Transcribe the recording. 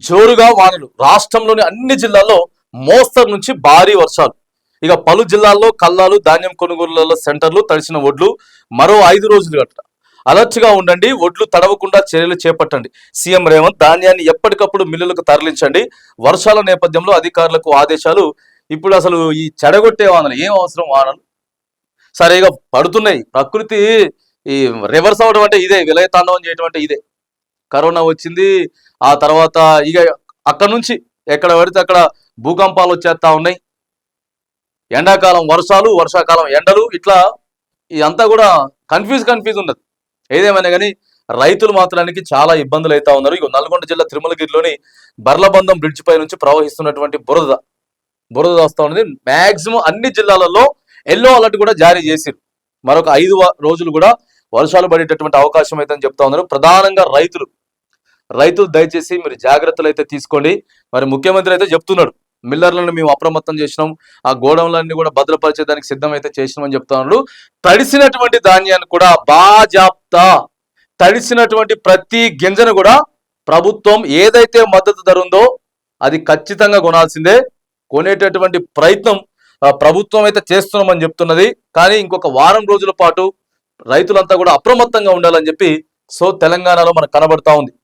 జోరుగా వానలు రాష్ట్రంలోని అన్ని జిల్లాల్లో మోస్తరు నుంచి భారీ వర్షాలు. ఇక పలు జిల్లాల్లో కల్లాలు ధాన్యం కొనుగోలుల సెంటర్లు తడిసిన ఒడ్లు. మరో 5 రోజులు గట్ట అలర్ట్గా ఉండండి, ఒడ్లు తడవకుండా చర్యలు చేపట్టండి. సీఎం రేవంత్ ధాన్యాన్ని ఎప్పటికప్పుడు మిల్లులకు తరలించండి. వర్షాల నేపథ్యంలో అధికారులకు ఆదేశాలు. ఇప్పుడు అసలు ఈ చెడగొట్టే వానలు ఏం అవసరం? వానలు సరిగా పడుతున్నాయి. ప్రకృతి ఈ రివర్స్ అవడం అంటే ఇదే, విలయ తాండవం చేయడం అంటే ఇదే. కరోనా వచ్చింది, ఆ తర్వాత ఇక అక్కడ నుంచి ఎక్కడ పడితే అక్కడ భూకంపాలు వచ్చేస్తా ఉన్నాయి. ఎండాకాలం వర్షాలు, వర్షాకాలం ఎండలు, ఇట్లా ఇదంతా కూడా కన్ఫ్యూజ్ ఉన్నది. ఏదేమైనా కానీ రైతులు మాత్రానికి చాలా ఇబ్బందులు అవుతా ఉన్నారు. ఇక నల్గొండ జిల్లా తిరుమలగిరిలోని బర్లబందం బ్రిడ్జ్ పై నుంచి ప్రవహిస్తున్నటువంటి బురద వస్తూ ఉన్నది. మాక్సిమం అన్ని జిల్లాలలో ఎల్లో అలర్ట్ కూడా జారీ చేసిరు. మరొక 5 రోజులు కూడా వర్షాలు పడేటటువంటి అవకాశం అయితే అని చెప్తా ఉన్నారు. ప్రధానంగా రైతులు దయచేసి మీరు జాగ్రత్తలు అయితే తీసుకోండి. మరి ముఖ్యమంత్రి అయితే చెప్తున్నాడు, మిల్లర్లను మేము అప్రమత్తం చేసినాం, ఆ గోడౌన్లన్నీ కూడా భద్రపరిచేదానికి సిద్ధం అయితే చేసినామని చెప్తా ఉన్నాడు. తడిసినటువంటి ధాన్యాన్ని కూడా బాజాప్తా, తడిసినటువంటి ప్రతి గింజను కూడా ప్రభుత్వం ఏదైతే మద్దతు ధర ఉందో అది ఖచ్చితంగా కొనాల్సిందే. కొనేటటువంటి ప్రయత్నం ప్రభుత్వం అయితే చేస్తున్నామని చెప్తున్నది. కానీ ఇంకొక వారం రోజుల పాటు రైతులంతా కూడా అప్రమత్తంగా ఉండాలని చెప్పి తెలంగాణలో మనకు కనబడతా ఉంది.